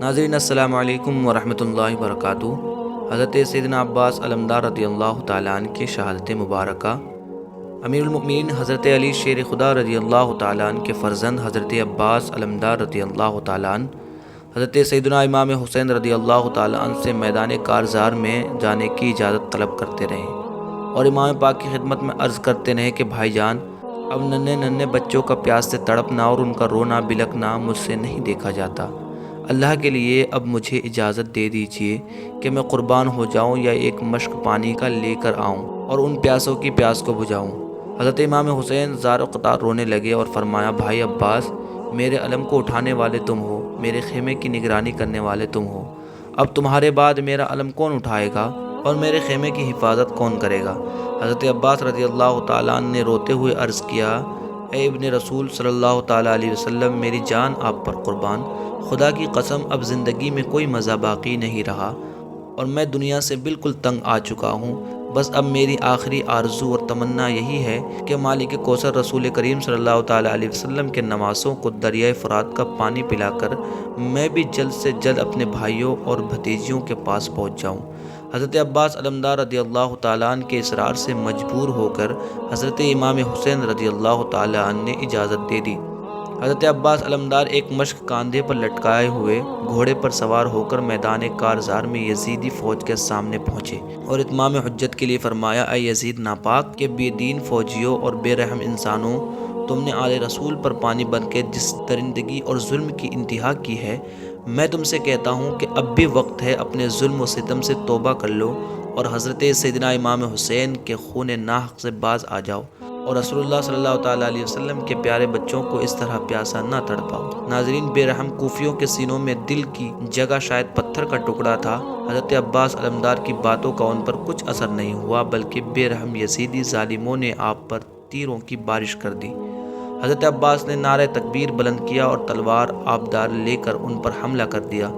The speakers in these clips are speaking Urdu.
ناظرین السلام علیکم ورحمۃ اللہ وبرکاتہ۔ حضرت سیدنا عباس علمدار رضی اللہ تعالیٰ عنہ کی شہادت مبارکہ۔ امیر المؤمنین حضرت علی شیر خدا رضی اللہ تعالیٰ عنہ کے فرزند حضرت عباس علمدار رضی اللہ تعالیٰ عنہ حضرت سیدنا امام حسین رضی اللہ تعالیٰ عنہ سے میدان کارزار میں جانے کی اجازت طلب کرتے رہے اور امام پاک کی خدمت میں عرض کرتے رہے کہ بھائی جان، اب ننھے بچوں کا پیاس سے تڑپنا اور ان کا رونا بلکنا مجھ سے نہیں دیکھا جاتا۔ اللہ کے لیے اب مجھے اجازت دے دیجیے کہ میں قربان ہو جاؤں یا ایک مشک پانی کا لے کر آؤں اور ان پیاسوں کی پیاس کو بجھاؤں۔ حضرت امام حسین زار و قطار رونے لگے اور فرمایا، بھائی عباس، میرے علم کو اٹھانے والے تم ہو، میرے خیمے کی نگرانی کرنے والے تم ہو، اب تمہارے بعد میرا علم کون اٹھائے گا اور میرے خیمے کی حفاظت کون کرے گا؟ حضرت عباس رضی اللہ تعالیٰ عنہ نے روتے ہوئے عرض کیا، اے ابن رسول صلی اللہ تعالیٰ علیہ وسلم، میری جان آپ پر قربان، خدا کی قسم اب زندگی میں کوئی مزہ باقی نہیں رہا اور میں دنیا سے بالکل تنگ آ چکا ہوں۔ بس اب میری آخری آرزو اور تمنا یہی ہے کہ مالک کوثر رسول کریم صلی اللہ تعالیٰ علیہ وسلم کے نواسوں کو دریائے فرات کا پانی پلا کر میں بھی جلد سے جلد اپنے بھائیوں اور بھتیجیوں کے پاس پہنچ جاؤں۔ حضرت عباس علمدار رضی اللہ تعالیٰ عنہ کے اصرار سے مجبور ہو کر حضرت امام حسین رضی اللہ تعالیٰ عنہ نے اجازت دے دی۔ حضرت عباس علمدار ایک مشک کاندھے پر لٹکائے ہوئے گھوڑے پر سوار ہو کر میدان کارزار میں یزیدی فوج کے سامنے پہنچے اور اتمام حجت کے لیے فرمایا، اے یزید ناپاک کے بے دین فوجیوں اور بے رحم انسانوں، تم نے آل رسول پر پانی بن کے جس درندگی اور ظلم کی انتہا کی ہے، میں تم سے کہتا ہوں کہ اب بھی وقت ہے، اپنے ظلم و ستم سے توبہ کر لو اور حضرت سیدنا امام حسین کے خون ناحق سے باز آ جاؤ اور رسول اللہ صلی اللہ تعالیٰ علیہ وسلم کے پیارے بچوں کو اس طرح پیاسا نہ تڑپاؤ۔ ناظرین، بے رحم کوفیوں کے سینوں میں دل کی جگہ شاید پتھر کا ٹکڑا تھا۔ حضرت عباس علمدار کی باتوں کا ان پر کچھ اثر نہیں ہوا، بلکہ بے رحم یزیدی ظالموں نے آپ پر تیروں کی بارش کر دی۔ حضرت عباس نے نعرہ تکبیر بلند کیا اور تلوار آبدار لے کر ان پر حملہ کر دیا۔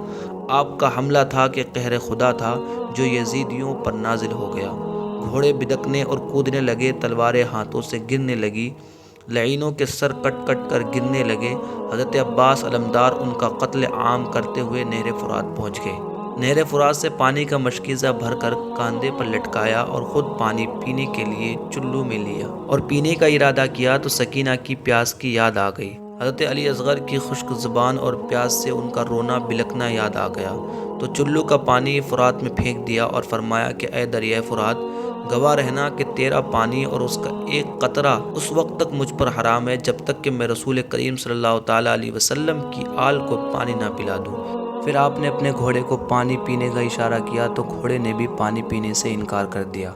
آپ کا حملہ تھا کہ قہر خدا تھا جو یزیدیوں پر نازل ہو گیا۔ گھوڑے بدکنے اور کودنے لگے، تلواریں ہاتھوں سے گرنے لگی، لعینوں کے سر کٹ کٹ کر گرنے لگے۔ حضرت عباس علمدار ان کا قتل عام کرتے ہوئے نہر فرات پہنچ گئے۔ نہر فرات سے پانی کا مشکیزہ بھر کر کاندھے پر لٹکایا اور خود پانی پینے کے لیے چلو میں لیا اور پینے کا ارادہ کیا تو سکینہ کی پیاس کی یاد آ گئی۔ حضرت علی اصغر کی خشک زبان اور پیاس سے ان کا رونا بلکنا یاد آ گیا تو چلو کا پانی فرات میں پھینک دیا اور فرمایا کہ اے دریائے فرات، گواہ رہنا کہ تیرا پانی اور اس کا ایک قطرہ اس وقت تک مجھ پر حرام ہے جب تک کہ میں رسول کریم صلی اللہ تعالیٰ علیہ وسلم کی آل کو پانی نہ پلا دوں۔ پھر آپ نے اپنے گھوڑے کو پانی پینے کا اشارہ کیا تو گھوڑے نے بھی پانی پینے سے انکار کر دیا۔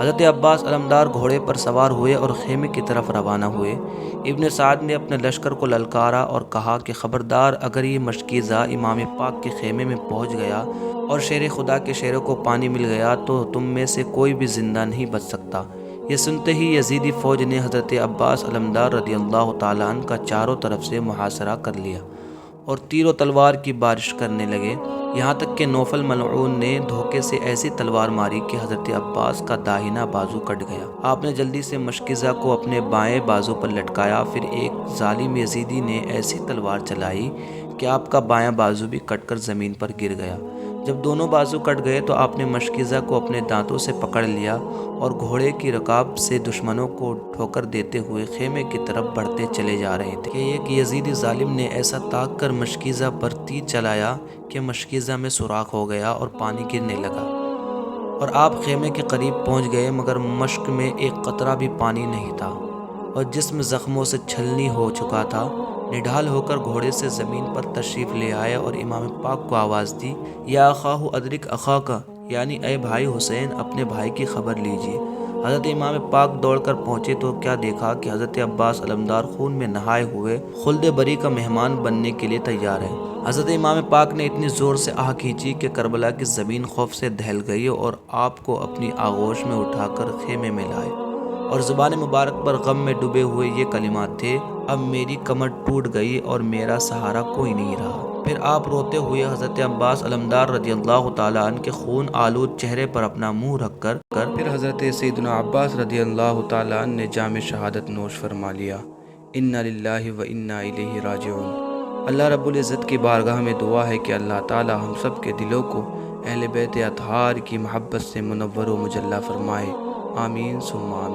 حضرت عباس علمدار گھوڑے پر سوار ہوئے اور خیمے کی طرف روانہ ہوئے۔ ابن سعد نے اپنے لشکر کو للکارا اور کہا کہ خبردار، اگر یہ مشکیزہ امام پاک کے خیمے میں پہنچ گیا اور شیر خدا کے شیروں کو پانی مل گیا تو تم میں سے کوئی بھی زندہ نہیں بچ سکتا۔ یہ سنتے ہی یزیدی فوج نے حضرت عباس علمدار رضی اللہ تعالیٰ عنہ کا چاروں طرف سے محاصرہ کر لیا اور تیر و تلوار کی بارش کرنے لگے، یہاں تک کہ نوفل ملعون نے دھوکے سے ایسی تلوار ماری کہ حضرت عباس کا داہنا بازو کٹ گیا۔ آپ نے جلدی سے مشکیزہ کو اپنے بائیں بازو پر لٹکایا، پھر ایک ظالم یزیدی نے ایسی تلوار چلائی کہ آپ کا بایاں بازو بھی کٹ کر زمین پر گر گیا۔ جب دونوں بازو کٹ گئے تو آپ نے مشکیزہ کو اپنے دانتوں سے پکڑ لیا اور گھوڑے کی رکاب سے دشمنوں کو ٹھوکر دیتے ہوئے خیمے کی طرف بڑھتے چلے جا رہے تھے کہ ایک یزیدی ظالم نے ایسا طاق کر مشکیزہ پر تیر چلایا کہ مشکیزہ میں سوراخ ہو گیا اور پانی گرنے لگا اور آپ خیمے کے قریب پہنچ گئے، مگر مشک میں ایک قطرہ بھی پانی نہیں تھا اور جسم زخموں سے چھلنی ہو چکا تھا۔ نڈھال ہو کر گھوڑے سے زمین پر تشریف لے آئے اور امام پاک کو آواز دی، یا اخاہ ادرک اخاک، یعنی اے بھائی حسین، اپنے بھائی کی خبر لیجیے۔ حضرت امام پاک دوڑ کر پہنچے تو کیا دیکھا کہ حضرت عباس علمدار خون میں نہائے ہوئے خلد بری کا مہمان بننے کے لیے تیار ہے۔ حضرت امام پاک نے اتنی زور سے آہ کھینچی کہ کربلا کی زمین خوف سے دہل گئی اور آپ کو اپنی آغوش میں اٹھا کر خیمے میں لائے اور زبان مبارک پر غم میں ڈوبے ہوئے یہ کلمات تھے، اب میری کمر ٹوٹ گئی اور میرا سہارا کوئی نہیں رہا۔ پھر آپ روتے ہوئے حضرت عباس علمدار رضی اللہ تعالیٰ عنہ کے خون آلود چہرے پر اپنا منہ رکھ کر پھر حضرت سیدنا عباس رضی اللہ تعالیٰ عنہ نے جام شہادت نوش فرما لیا۔ انا للہ و انا الیہ راجعون۔ اللہ رب العزت کی بارگاہ میں دعا ہے کہ اللہ تعالی ہم سب کے دلوں کو اہل بیت اطہار کی محبت سے منور و مجلہ فرمائے۔ آمین ثم آمین۔